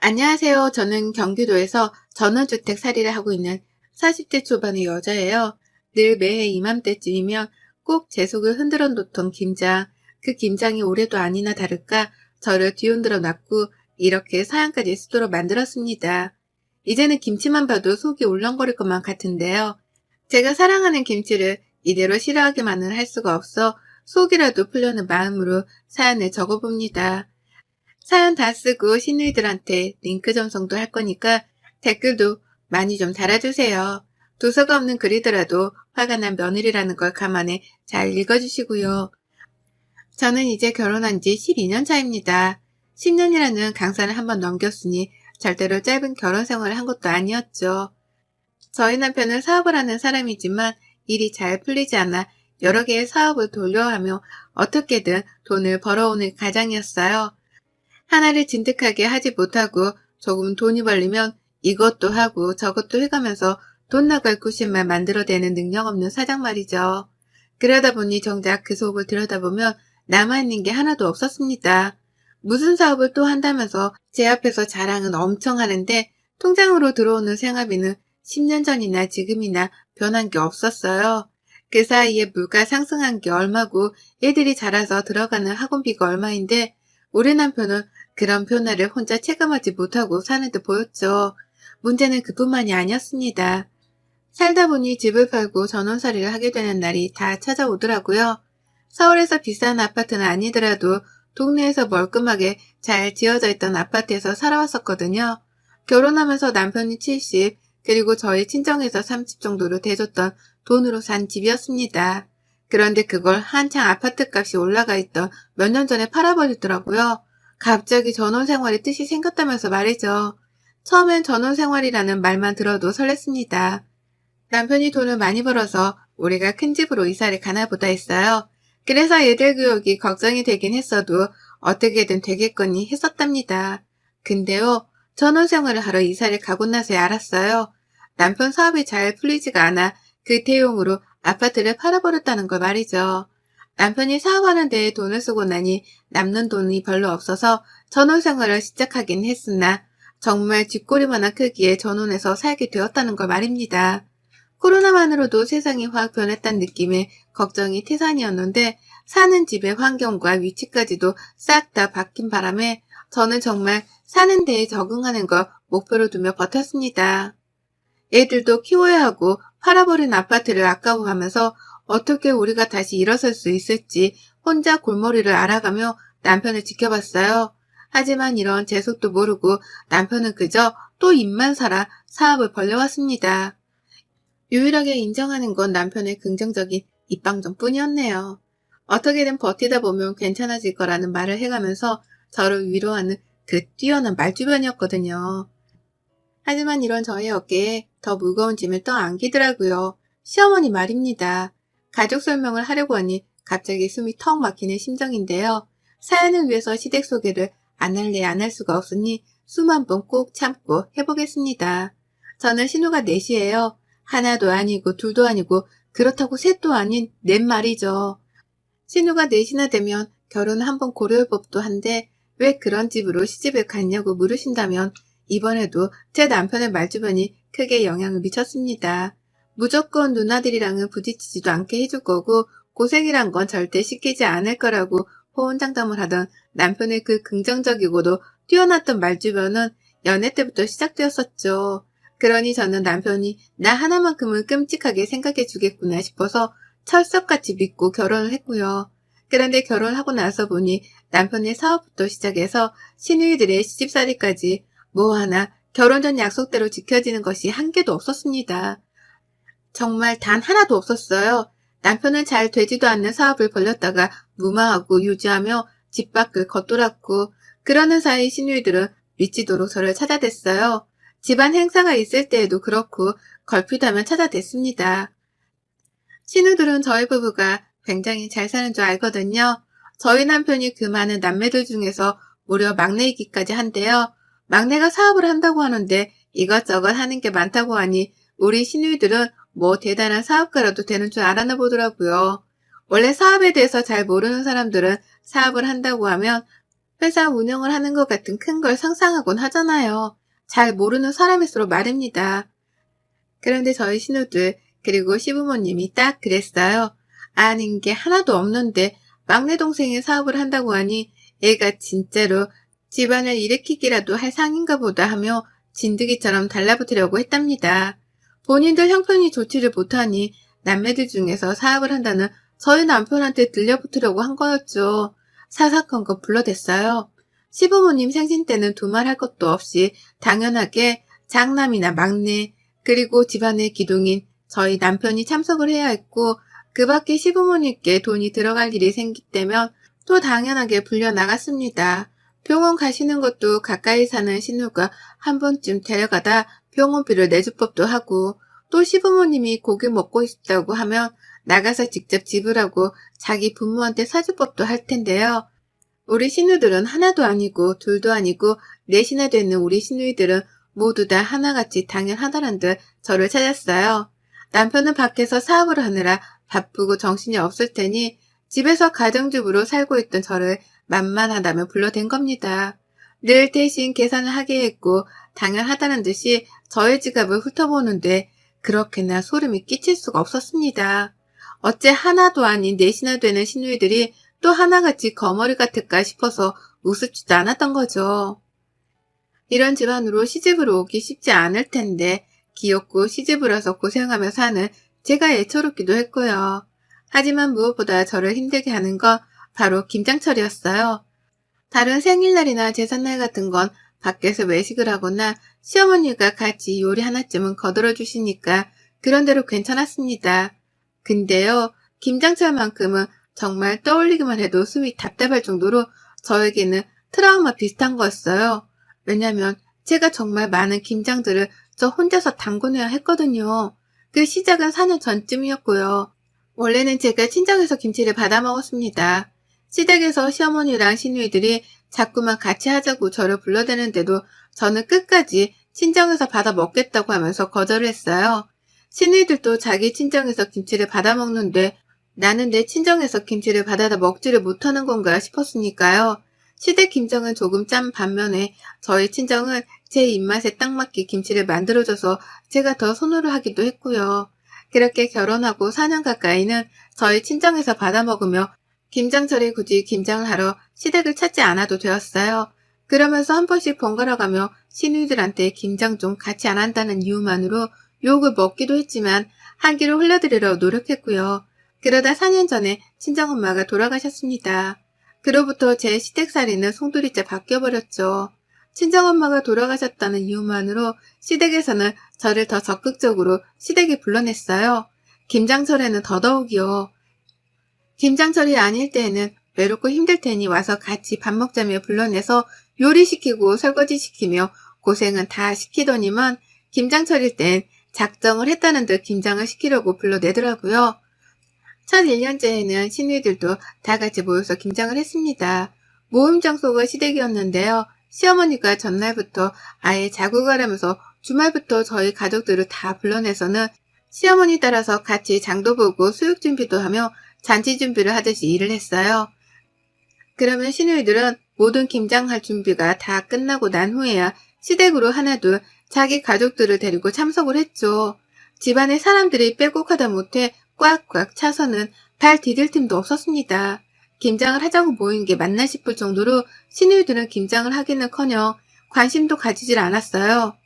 안녕하세요. 저는 경기도에서 전원주택 살이를 하고 있는 40대 초반의 여자예요. 늘 매해 이맘때쯤이면 꼭 제 속을 흔들어 놓던 김장, 그 김장이 올해도 아니나 다를까 저를 뒤흔들어 놨고 이렇게 사양까지 쓰도록 만들었습니다. 이제는 김치만 봐도 속이 울렁거릴 것만 같은데요. 제가 사랑하는 김치를 이대로 싫어하기만은 할 수가 없어 속이라도 풀려는 마음으로 사연을 적어봅니다. 사연 다 쓰고 시누이들한테 링크 전송도 할 거니까 댓글도 많이 좀 달아주세요. 도서가 없는 글이더라도 화가 난 며느리라는 걸 감안해 잘 읽어주시고요. 저는 이제 결혼한 지 12년 차입니다. 10년이라는 강산을 한번 넘겼으니 절대로 짧은 결혼 생활을 한 것도 아니었죠. 저희 남편은 사업을 하는 사람이지만 일이 잘 풀리지 않아 여러 개의 사업을 돌려하며 어떻게든 돈을 벌어오는 가장이었어요. 하나를 진득하게 하지 못하고 조금 돈이 벌리면 이것도 하고 저것도 해가면서 돈 나갈 곳만 만들어내는 능력 없는 사장 말이죠. 그러다 보니 정작 그 속을 들여다보면 남아있는 게 하나도 없었습니다. 무슨 사업을 또 한다면서 제 앞에서 자랑은 엄청 하는데 통장으로 들어오는 생활비는 10년 전이나 지금이나 변한 게 없었어요. 그 사이에 물가 상승한 게 얼마고 애들이 자라서 들어가는 학원비가 얼마인데 우리 남편은 그런 변화를 혼자 체감하지 못하고 사는 듯 보였죠. 문제는 그뿐만이 아니었습니다. 살다 보니 집을 팔고 전원살이를 하게 되는 날이 다 찾아오더라고요. 서울에서 비싼 아파트는 아니더라도 동네에서 멀끔하게 잘 지어져 있던 아파트에서 살아왔었거든요. 결혼하면서 남편이 70, 그리고 저희 친정에서 30 정도로 대줬던 돈으로 산 집이었습니다. 그런데 그걸 한창 아파트값이 올라가 있던 몇 년 전에 팔아버리더라고요. 갑자기 전원생활의 뜻이 생겼다면서 말이죠. 처음엔 전원생활이라는 말만 들어도 설렜습니다. 남편이 돈을 많이 벌어서 우리가 큰 집으로 이사를 가나 보다 했어요. 그래서 애들 교육이 걱정이 되긴 했어도 어떻게든 되겠거니 했었답니다. 근데요, 전원생활을 하러 이사를 가고 나서야 알았어요. 남편 사업이 잘 풀리지가 않아 그 대용으로 아파트를 팔아버렸다는 걸 말이죠. 남편이 사업하는 데에 돈을 쓰고 나니 남는 돈이 별로 없어서 전원생활을 시작하긴 했으나 정말 쥐꼬리만한 크기의 전원에서 살게 되었다는 걸 말입니다. 코로나만으로도 세상이 확 변했다는 느낌에 걱정이 태산이었는데 사는 집의 환경과 위치까지도 싹 다 바뀐 바람에 저는 정말 사는 데에 적응하는 걸 목표로 두며 버텼습니다. 애들도 키워야 하고 팔아버린 아파트를 아까워하면서 어떻게 우리가 다시 일어설 수 있을지 혼자 골머리를 앓아가며 남편을 지켜봤어요. 하지만 이런 제 속도 모르고 남편은 그저 또 입만 살아 사업을 벌려왔습니다. 유일하게 인정하는 건 남편의 긍정적인 입방정뿐이었네요. 어떻게든 버티다 보면 괜찮아질 거라는 말을 해가면서 저를 위로하는 그 뛰어난 말주변이었거든요. 하지만 이런 저의 어깨에 더 무거운 짐을 떠안기더라고요. 시어머니 말입니다. 가족 설명을 하려고 하니 갑자기 숨이 턱 막히는 심정인데요. 사연을 위해서 시댁 소개를 안 할래 안 할 수가 없으니 숨 한 번 꼭 참고 해보겠습니다. 저는 신우가 넷이에요. 하나도 아니고 둘도 아니고 그렇다고 셋도 아닌 넷 말이죠. 신우가 넷이나 되면 결혼 한번 고려할 법도 한데 왜 그런 집으로 시집을 갔냐고 물으신다면 이번에도 제 남편의 말주변이 크게 영향을 미쳤습니다. 무조건 누나들이랑은 부딪히지도 않게 해줄 거고 고생이란 건 절대 시키지 않을 거라고 호언장담을 하던 남편의 그 긍정적이고도 뛰어났던 말주변은 연애 때부터 시작되었었죠. 그러니 저는 남편이 나 하나만큼은 끔찍하게 생각해 주겠구나 싶어서 철석같이 믿고 결혼을 했고요. 그런데 결혼하고 나서 보니 남편의 사업부터 시작해서 시누이들의 시집살이까지 뭐 하나 결혼 전 약속대로 지켜지는 것이 한 개도 없었습니다. 정말 단 하나도 없었어요. 남편은 잘 되지도 않는 사업을 벌렸다가 무마하고 유지하며 집 밖을 겉돌았고 그러는 사이 시누이들은 미치도록 저를 찾아댔어요. 집안 행사가 있을 때에도 그렇고 걸핏하면 찾아댔습니다. 신우들은 저희 부부가 굉장히 잘 사는 줄 알거든요. 저희 남편이 그 많은 남매들 중에서 무려 막내이기까지 한데요. 막내가 사업을 한다고 하는데 이것저것 하는 게 많다고 하니 우리 시누이들은 뭐 대단한 사업가라도 되는 줄 알았나 보더라고요. 원래 사업에 대해서 잘 모르는 사람들은 사업을 한다고 하면 회사 운영을 하는 것 같은 큰 걸 상상하곤 하잖아요. 잘 모르는 사람일수록 말입니다. 그런데 저희 신우들, 그리고 시부모님이 딱 그랬어요. 아는 게 하나도 없는데 막내 동생이 사업을 한다고 하니 애가 진짜로 집안을 일으키기라도 할 상인가 보다 하며 진드기처럼 달라붙으려고 했답니다. 본인들 형편이 좋지를 못하니 남매들 중에서 사업을 한다는 저희 남편한테 들려붙으려고 한 거였죠. 사사건건 불러댔어요. 시부모님 생신 때는 두말할 것도 없이 당연하게 장남이나 막내, 그리고 집안의 기둥인 저희 남편이 참석을 해야 했고, 그 밖에 시부모님께 돈이 들어갈 일이 생기다면 또 당연하게 불려 나갔습니다. 병원 가시는 것도 가까이 사는 신우가 한 번쯤 데려가다 병원비를 내줄 법도 하고, 또 시부모님이 고기 먹고 싶다고 하면 나가서 직접 지불하고 자기 부모한테 사줄 법도 할 텐데요. 우리 신우들은 하나도 아니고 둘도 아니고 넷이나 되는 우리 시누이들은 모두 다 하나같이 당연하다는 듯 저를 찾았어요. 남편은 밖에서 사업을 하느라 바쁘고 정신이 없을 테니 집에서 가정주부로 살고 있던 저를 만만하다며 불러댄 겁니다. 늘 대신 계산을 하게 했고 당연하다는 듯이 저의 지갑을 훑어보는데 그렇게나 소름이 끼칠 수가 없었습니다. 어째 하나도 아닌 넷이나 되는 시누이들이 또 하나같이 거머리 같을까 싶어서 우습지도 않았던 거죠. 이런 집안으로 시집을 오기 쉽지 않을 텐데 귀엽고 시집을 와서 고생하며 사는 제가 애처롭기도 했고요. 하지만 무엇보다 저를 힘들게 하는 건 바로 김장철이었어요. 다른 생일날이나 제삿날 같은 건 밖에서 외식을 하거나 시어머니가 같이 요리 하나쯤은 거들어 주시니까 그런대로 괜찮았습니다. 근데요, 김장철만큼은 정말 떠올리기만 해도 숨이 답답할 정도로 저에게는 트라우마 비슷한 거였어요. 왜냐면 제가 정말 많은 김장들을 저 혼자서 담궈내야 했거든요. 그 시작은 4년 전쯤이었고요. 원래는 제가 친정에서 김치를 받아 먹었습니다. 시댁에서 시어머니랑 시누이들이 자꾸만 같이 하자고 저를 불러대는데도 저는 끝까지 친정에서 받아 먹겠다고 하면서 거절을 했어요. 시누이들도 자기 친정에서 김치를 받아 먹는데 나는 내 친정에서 김치를 받아다 먹지를 못하는 건가 싶었으니까요. 시댁 김장은 조금 짠 반면에 저희 친정은 제 입맛에 딱 맞게 김치를 만들어줘서 제가 더 선호를 하기도 했고요. 그렇게 결혼하고 4년 가까이는 저희 친정에서 받아 먹으며 김장철에 굳이 김장을 하러 시댁을 찾지 않아도 되었어요. 그러면서 한 번씩 번갈아가며 시누이들한테 김장 좀 같이 안 한다는 이유만으로 욕을 먹기도 했지만 한 끼를 흘려드리려 노력했고요. 그러다 4년 전에 친정엄마가 돌아가셨습니다. 그로부터 제 시댁살이는 송두리째 바뀌어버렸죠. 친정엄마가 돌아가셨다는 이유만으로 시댁에서는 저를 더 적극적으로 시댁에 불러냈어요. 김장철에는 더더욱이요. 김장철이 아닐 때에는 외롭고 힘들 테니 와서 같이 밥 먹자며 불러내서 요리시키고 설거지시키며 고생은 다 시키더니만 김장철일 땐 작정을 했다는 듯 김장을 시키려고 불러내더라고요. 첫 1년째에는 시누이들도 다 같이 모여서 김장을 했습니다. 모임 장소가 시댁이었는데요. 시어머니가 전날부터 아예 자고 가라면서 주말부터 저희 가족들을 다 불러내서는 시어머니 따라서 같이 장도 보고 수육 준비도 하며 잔치 준비를 하듯이 일을 했어요. 그러면 시누이들은 모든 김장할 준비가 다 끝나고 난 후에야 시댁으로 하나둘 자기 가족들을 데리고 참석을 했죠. 집안에 사람들이 빼곡하다 못해 꽉꽉 차서는 발 디딜 틈도 없었습니다. 김장을 하자고 모인 게 맞나 싶을 정도로 시누이들은 김장을 하기는커녕 관심도 가지질 않았어요.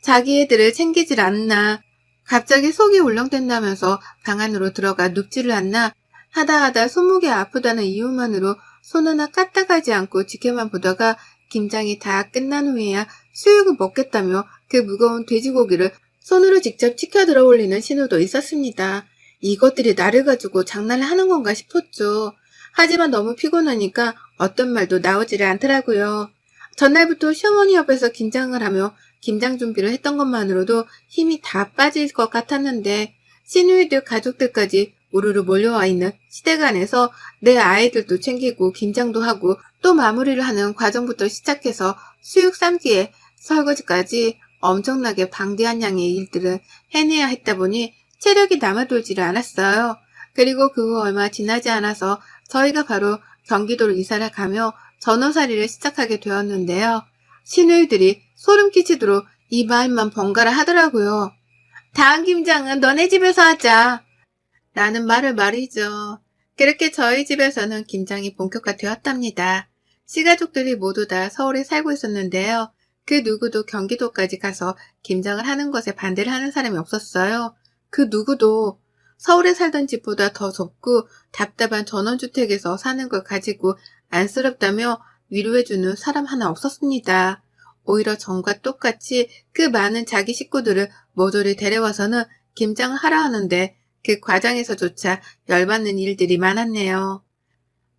자기 애들을 챙기질 않나, 갑자기 속이 울렁댄다면서 방 안으로 들어가 눕지를 않나 하다 손목이 아프다는 이유만으로 손 하나 까딱하지 않고 지켜만 보다가 김장이 다 끝난 후에야 수육을 먹겠다며 그 무거운 돼지고기를 손으로 직접 치켜 들어 올리는 신호도 있었습니다. 이것들이 나를 가지고 장난을 하는 건가 싶었죠. 하지만 너무 피곤하니까 어떤 말도 나오지를 않더라고요. 전날부터 시어머니 옆에서 김장을 하며 김장 준비를 했던 것만으로도 힘이 다 빠질 것 같았는데 시누이들 가족들까지 우르르 몰려와 있는 시댁 안에서 내 아이들도 챙기고 김장도 하고 또 마무리를 하는 과정부터 시작해서 수육 삶기에 설거지까지 엄청나게 방대한 양의 일들을 해내야 했다 보니 체력이 남아돌지를 않았어요. 그리고 그 후 얼마 지나지 않아서 저희가 바로 경기도로 이사를 가며 전원살이를 시작하게 되었는데요. 시누이들이 소름 끼치도록 이 말만 번갈아 하더라고요. 다음 김장은 너네 집에서 하자. 라는 말을 말이죠. 그렇게 저희 집에서는 김장이 본격화되었답니다. 시가족들이 모두 다 서울에 살고 있었는데요. 그 누구도 경기도까지 가서 김장을 하는 것에 반대를 하는 사람이 없었어요. 그 누구도 서울에 살던 집보다 더 좁고 답답한 전원주택에서 사는 걸 가지고 안쓰럽다며 위로해주는 사람 하나 없었습니다. 오히려 전과 똑같이 그 많은 자기 식구들을 모조리 데려와서는 김장을 하라 하는데 그 과정에서조차 열받는 일들이 많았네요.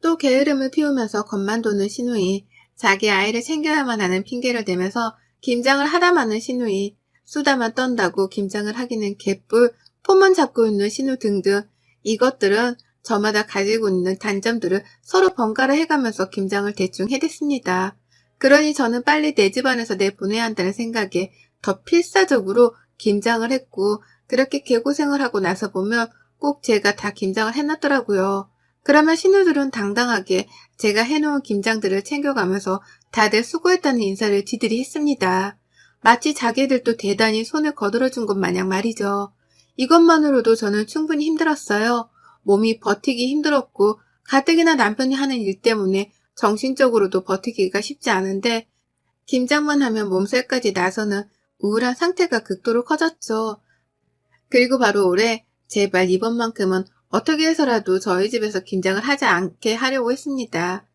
또 게으름을 피우면서 겁만 도는 시누이, 자기 아이를 챙겨야만 하는 핑계를 대면서 김장을 하다마는 시누이, 수다만 떤다고 김장을 하기는 개뿔, 폰만 잡고 있는 시누 등등 이것들은 저마다 가지고 있는 단점들을 서로 번갈아 해가면서 김장을 대충 해댔습니다. 그러니 저는 빨리 내 집안에서 내보내야 한다는 생각에 더 필사적으로 김장을 했고 그렇게 개고생을 하고 나서 보면 꼭 제가 다 김장을 해놨더라고요. 그러면 시누들은 당당하게 제가 해놓은 김장들을 챙겨가면서 다들 수고했다는 인사를 지들이 했습니다. 마치 자기들도 대단히 손을 거들어준 것 마냥 말이죠. 이것만으로도 저는 충분히 힘들었어요. 몸이 버티기 힘들었고 가뜩이나 남편이 하는 일 때문에 정신적으로도 버티기가 쉽지 않은데 김장만 하면 몸살까지 나서는 우울한 상태가 극도로 커졌죠. 그리고 바로 올해 제발 이번만큼은 어떻게 해서라도 저희 집에서 김장을 하지 않게 하려고 했습니다.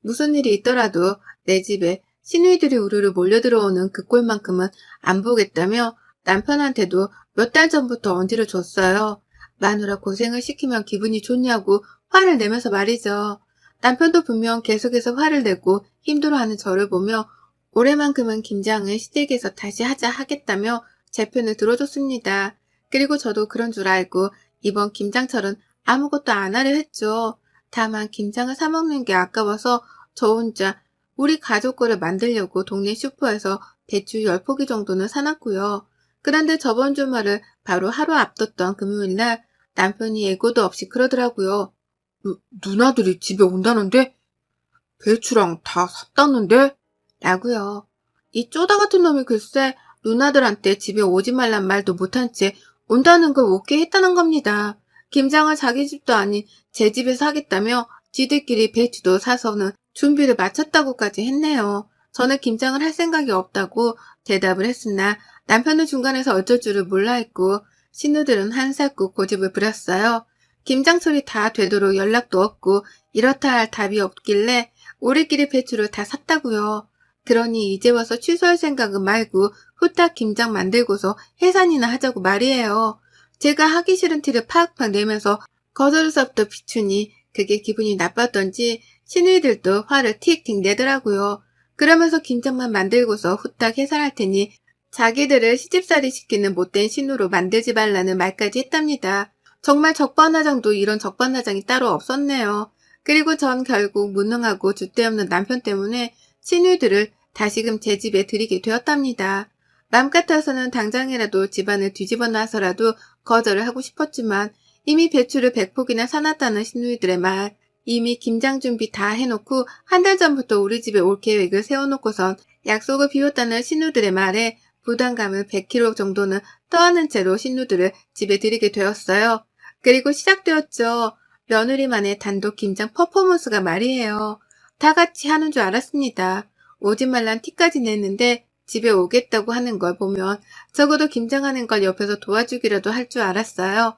무슨 일이 있더라도 내 집에 시누이들이 우르르 몰려들어오는 그 꼴만큼은 안 보겠다며 남편한테도 몇 달 전부터 언지를 줬어요. 마누라 고생을 시키면 기분이 좋냐고 화를 내면서 말이죠. 남편도 분명 계속해서 화를 내고 힘들어하는 저를 보며 올해만큼은 김장을 시댁에서 다시 하자 하겠다며 제 편을 들어줬습니다. 그리고 저도 그런 줄 알고 이번 김장철은 아무것도 안 하려 했죠. 다만 김장을 사먹는 게 아까워서 저 혼자 우리 가족 거를 만들려고 동네 슈퍼에서 배추 10포기 정도는 사놨고요. 그런데 저번 주말을 바로 하루 앞뒀던 금요일날 남편이 예고도 없이 그러더라고요. 누나들이 집에 온다는데? 배추랑 다 샀다는데? 라고요. 이 쪼다 같은 놈이 글쎄 누나들한테 집에 오지 말란 말도 못한 채 온다는 걸 오케이 했다는 겁니다. 김장을 자기 집도 아닌 제 집에서 하겠다며 지들끼리 배추도 사서는 준비를 마쳤다고까지 했네요. 저는 김장을 할 생각이 없다고 대답을 했으나 남편은 중간에서 어쩔 줄을 몰라 했고 신우들은 한사코 고집을 부렸어요. 김장철이 다 되도록 연락도 없고 이렇다 할 답이 없길래 우리끼리 배추를 다 샀다고요. 그러니 이제 와서 취소할 생각은 말고 후딱 김장 만들고서 해산이나 하자고 말이에요. 제가 하기 싫은 티를 팍팍 내면서 거절 수 없던 비추니 그게 기분이 나빴던지 시누이들도 화를 틱틱 내더라고요. 그러면서 김장만 만들고서 후딱 해산할 테니 자기들을 시집살이 시키는 못된 신우로 만들지 말라는 말까지 했답니다. 정말 적반하장도 이런 적반하장이 따로 없었네요. 그리고 전 결국 무능하고 줏대없는 남편 때문에 시누이들을 다시금 제 집에 들이게 되었답니다. 맘 같아서는 당장이라도 집안을 뒤집어 놔서라도 거절을 하고 싶었지만 이미 배추를 100포기나 사놨다는 시누이들의 말, 이미 김장 준비 다 해놓고 한 달 전부터 우리 집에 올 계획을 세워놓고선 약속을 비웠다는 시누들의 말에 부담감을 100kg 정도는 떠안은 채로 시누들을 집에 들이게 되었어요. 그리고 시작되었죠. 며느리만의 단독 김장 퍼포먼스가 말이에요. 다 같이 하는 줄 알았습니다. 오지 말란 티까지 냈는데 집에 오겠다고 하는 걸 보면 적어도 김장하는 걸 옆에서 도와주기라도 할 줄 알았어요.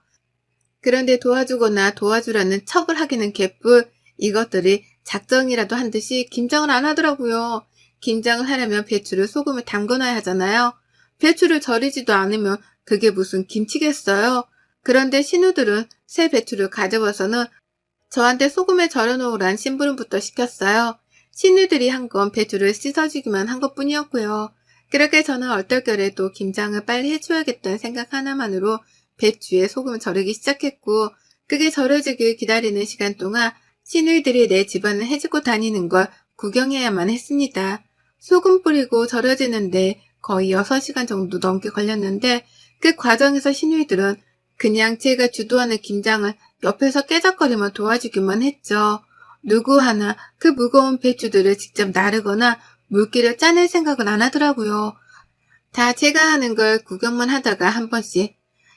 그런데 도와주거나 도와주라는 척을 하기는 개뿔. 이것들이 작정이라도 한 듯이 김장을 안 하더라고요. 김장을 하려면 배추를 소금에 담궈놔야 하잖아요. 배추를 절이지도 않으면 그게 무슨 김치겠어요. 그런데 신우들은 새 배추를 가져와서는 저한테 소금에 절여놓으란 심부름부터 시켰어요. 신우들이 한 건 배추를 씻어주기만 한 것뿐이었고요. 그렇게 저는 얼떨결에 또 김장을 빨리 해줘야겠다는 생각 하나만으로 배추에 소금을 절이기 시작했고 그게 절여지길 기다리는 시간 동안 시누이들이 내 집안을 해주고 다니는 걸 구경해야만 했습니다. 소금 뿌리고 절여지는데 거의 6시간 정도 넘게 걸렸는데 그 과정에서 시누이들은 그냥 제가 주도하는 김장을 옆에서 깨작거리며 도와주기만 했죠. 누구 하나 그 무거운 배추들을 직접 나르거나 물기를 짜낼 생각은 안 하더라고요. 다 제가 하는 걸 구경만 하다가 한 번씩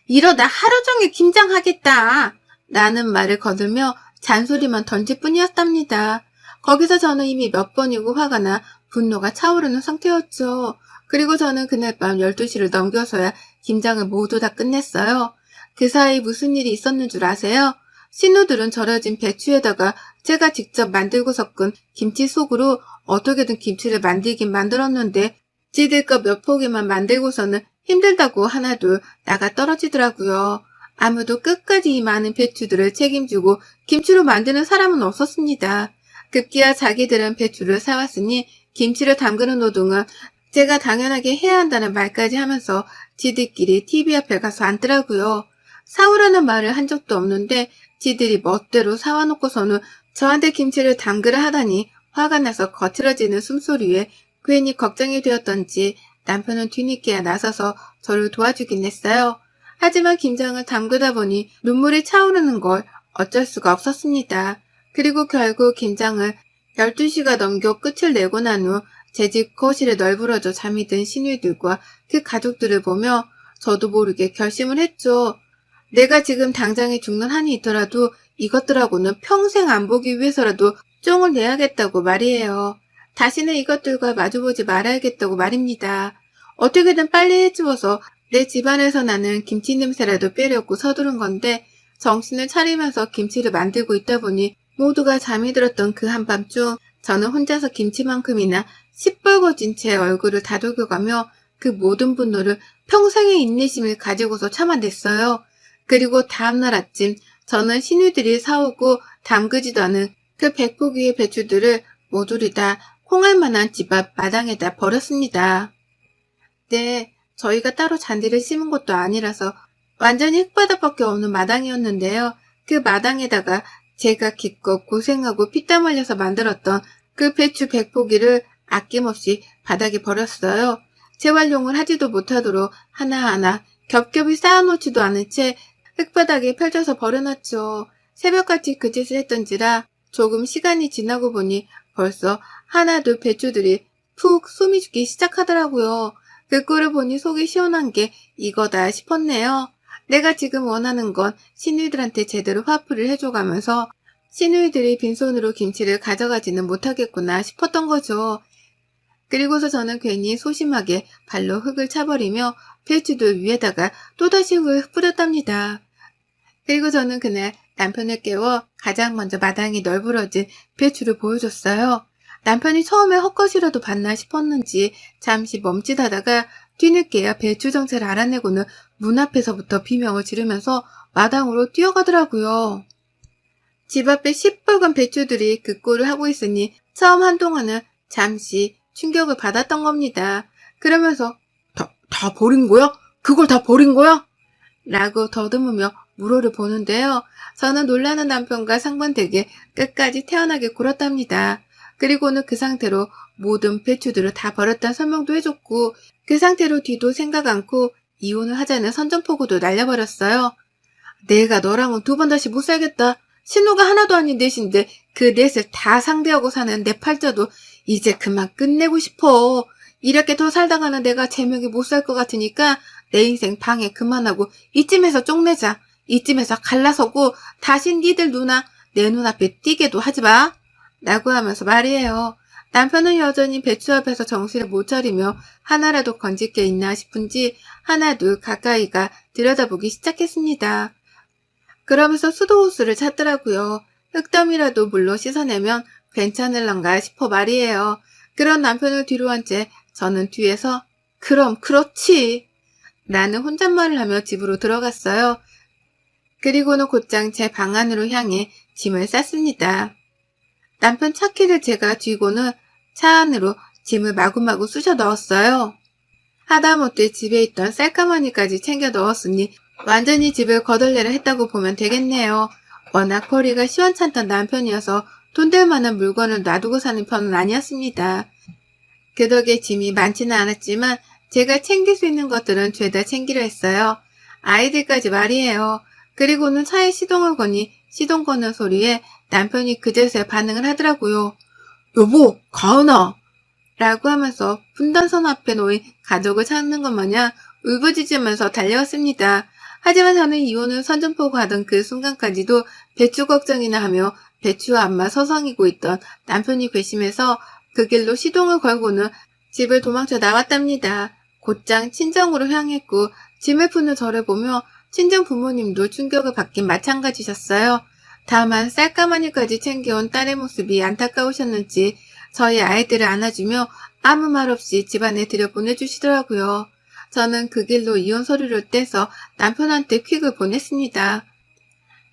이러다 하루 종일 김장하겠다 라는 말을 거들며 잔소리만 던질 뿐이었답니다. 거기서 저는 이미 몇 번이고 화가 나 분노가 차오르는 상태였죠. 그리고 저는 그날 밤 12시를 넘겨서야 김장을 모두 다 끝냈어요. 그 사이 무슨 일이 있었는 줄 아세요? 신우들은 절여진 배추에다가 제가 직접 만들고 섞은 김치 속으로 어떻게든 김치를 만들긴 만들었는데 지들 거 몇 포기만 만들고서는 힘들다고 하나둘 나가 떨어지더라고요. 아무도 끝까지 이 많은 배추들을 책임지고 김치로 만드는 사람은 없었습니다. 급기야 자기들은 배추를 사왔으니 김치를 담그는 노동은 제가 당연하게 해야 한다는 말까지 하면서 지들끼리 TV 앞에 가서 앉더라고요. 사오라는 말을 한 적도 없는데 지들이 멋대로 사와놓고서는 저한테 김치를 담그라 하다니 화가 나서 거칠어지는 숨소리에 괜히 걱정이 되었던지 남편은 뒤늦게야 나서서 저를 도와주긴 했어요. 하지만 김장을 담그다 보니 눈물이 차오르는 걸 어쩔 수가 없었습니다. 그리고 결국 김장을 12시가 넘겨 끝을 내고 난 후 제 집 거실에 널브러져 잠이 든 시누이들과 그 가족들을 보며 저도 모르게 결심을 했죠. 내가 지금 당장에 죽는 한이 있더라도 이것들하고는 평생 안 보기 위해서라도 쫑을 내야겠다고 말이에요. 다시는 이것들과 마주보지 말아야겠다고 말입니다. 어떻게든 빨리 해치워서 내 집안에서 나는 김치 냄새라도 빼려고 서두른 건데 정신을 차리면서 김치를 만들고 있다 보니 모두가 잠이 들었던 그 한밤중 저는 혼자서 김치만큼이나 시뻘거진 제 얼굴을 다독여가며 그 모든 분노를 평생의 인내심을 가지고서 참아냈어요. 그리고 다음날 아침 저는 시누이들이 사오고 담그지도 않은 그 100포기의 배추들을 모조리 다 콩알만한 집 앞 마당에다 버렸습니다. 네, 저희가 따로 잔디를 심은 것도 아니라서 완전히 흙바닥밖에 없는 마당이었는데요. 그 마당에다가 제가 기껏 고생하고 피땀 흘려서 만들었던 그 배추 100포기를 아낌없이 바닥에 버렸어요. 재활용을 하지도 못하도록 하나하나 겹겹이 쌓아놓지도 않은 채 흙바닥에 펼쳐서 버려놨죠. 새벽같이 그 짓을 했던지라 조금 시간이 지나고 보니 벌써 하나둘 배추들이 푹 숨이 죽기 시작하더라고요. 그 꼴을 보니 속이 시원한 게 이거다 싶었네요. 내가 지금 원하는 건 시누이들한테 제대로 화풀이를 해줘가면서 시누이들이 빈손으로 김치를 가져가지는 못하겠구나 싶었던 거죠. 그리고서 저는 괜히 소심하게 발로 흙을 차버리며 배추들 위에다가 또다시 흙을 뿌렸답니다. 그리고 저는 그날 남편을 깨워 가장 먼저 마당이 널브러진 배추를 보여줬어요. 남편이 처음에 헛것이라도 봤나 싶었는지 잠시 멈칫하다가 뒤늦게야 배추 정체를 알아내고는 문 앞에서부터 비명을 지르면서 마당으로 뛰어가더라고요. 집 앞에 시뻘건 배추들이 그 꼴을 하고 있으니 처음 한동안은 잠시 충격을 받았던 겁니다. 그러면서 다 버린 거야? 그걸 다 버린 거야? 라고 더듬으며 물어를 보는데요. 저는 놀라는 남편과 상반되게 끝까지 태연하게 굴었답니다. 그리고는 그 상태로 모든 배추들을 다 버렸다는 설명도 해줬고 그 상태로 뒤도 생각 않고 이혼을 하자는 선전포고도 날려버렸어요. 내가 너랑은 두 번 다시 못 살겠다. 신우가 하나도 아닌 넷인데 그 넷을 다 상대하고 사는 내 팔자도 이제 그만 끝내고 싶어. 이렇게 더 살다가는 내가 제명에 못 살 것 같으니까 내 인생 방해 그만하고 이쯤에서 쪽내자. 이쯤에서 갈라서고 다신 니들 누나 내 눈앞에 띄게도 하지 마. 라고 하면서 말이에요. 남편은 여전히 배추 앞에서 정신을 못 차리며 하나라도 건질 게 있나 싶은지 하나둘 가까이가 들여다보기 시작했습니다. 그러면서 수도호수를 찾더라고요. 흙더미라도 물로 씻어내면 괜찮을런가 싶어 말이에요. 그런 남편을 뒤로 한 채 저는 뒤에서 그럼 그렇지 라는 혼잣말을 하며 집으로 들어갔어요. 그리고는 곧장 제 방 안으로 향해 짐을 쌌습니다. 남편 차키를 제가 쥐고는 차 안으로 짐을 마구마구 쑤셔 넣었어요. 하다못해 집에 있던 쌀가마니까지 챙겨 넣었으니 완전히 집을 거덜내려 했다고 보면 되겠네요. 워낙 벌이가 시원찮던 남편이어서 돈 될 만한 물건을 놔두고 사는 편은 아니었습니다. 그 덕에 짐이 많지는 않았지만 제가 챙길 수 있는 것들은 죄다 챙기려 했어요. 아이들까지 말이에요. 그리고는 차에 시동을 거니 시동 거는 소리에 남편이 그제서야 반응을 하더라고요. 여보, 가은아! 라고 하면서 분단선 앞에 놓인 가족을 찾는 것 마냥 울부짖으면서 달려왔습니다. 하지만 저는 이혼을 선전포고 하던 그 순간까지도 배추 걱정이나 하며 배추와 안마 서성이고 있던 남편이 괘씸해서 그 길로 시동을 걸고는 집을 도망쳐 나왔답니다. 곧장 친정으로 향했고 짐을 푸는 저를 보며 친정 부모님도 충격을 받긴 마찬가지셨어요. 다만 쌀가마니까지 챙겨온 딸의 모습이 안타까우셨는지 저희 아이들을 안아주며 아무 말 없이 집안에 들여보내주시더라고요. 저는 그 길로 이혼 서류를 떼서 남편한테 퀵을 보냈습니다.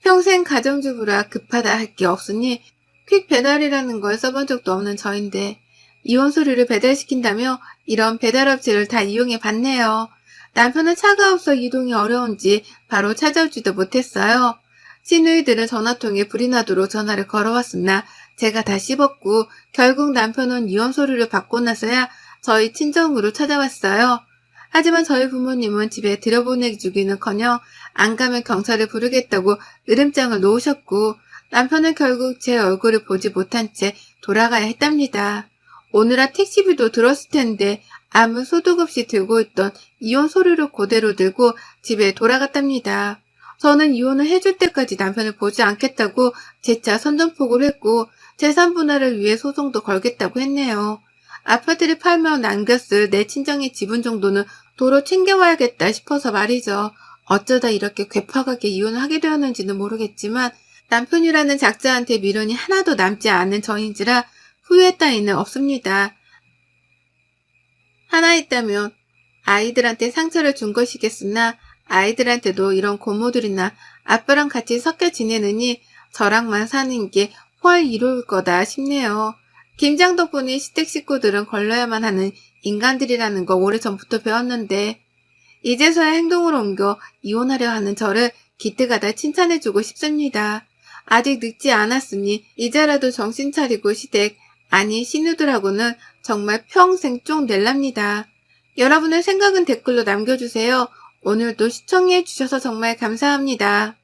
평생 가정주부라 급하다 할 게 없으니 퀵 배달이라는 걸 써본 적도 없는 저인데 이혼 서류를 배달시킨다며 이런 배달업체를 다 이용해 봤네요. 남편은 차가 없어 이동이 어려운지 바로 찾아오지도 못했어요. 시누이들은 전화통에 불이 나도록 전화를 걸어왔으나 제가 다 씹었고 결국 남편은 이혼 서류를 받고 나서야 저희 친정으로 찾아왔어요. 하지만 저희 부모님은 집에 들여보내주기는커녕 안 가면 경찰을 부르겠다고 으름장을 놓으셨고 남편은 결국 제 얼굴을 보지 못한 채 돌아가야 했답니다. 오늘아 택시비도 들었을 텐데 아무 소득 없이 들고 있던 이혼 서류를 그대로 들고 집에 돌아갔답니다. 저는 이혼을 해줄 때까지 남편을 보지 않겠다고 재차 선전포고를 했고 재산 분할을 위해 소송도 걸겠다고 했네요. 아파트를 팔며 남겼을 내 친정의 지분 정도는 도로 챙겨와야겠다 싶어서 말이죠. 어쩌다 이렇게 괴팍하게 이혼을 하게 되었는지는 모르겠지만 남편이라는 작자한테 미련이 하나도 남지 않은 저인지라 후회 따위는 없습니다. 하나 있다면 아이들한테 상처를 준 것이겠으나 아이들한테도 이런 고모들이나 아빠랑 같이 섞여 지내느니 저랑만 사는 게 훨 이로울 거다 싶네요. 김장 덕분에 시댁 식구들은 걸러야만 하는 인간들이라는 거 오래전부터 배웠는데 이제서야 행동으로 옮겨 이혼하려 하는 저를 기특하다 칭찬해주고 싶습니다. 아직 늦지 않았으니 이제라도 정신 차리고 시댁, 아니 시누들하고는 정말 평생 쫑 낼랍니다. 여러분의 생각은 댓글로 남겨주세요. 오늘도 시청해주셔서 정말 감사합니다.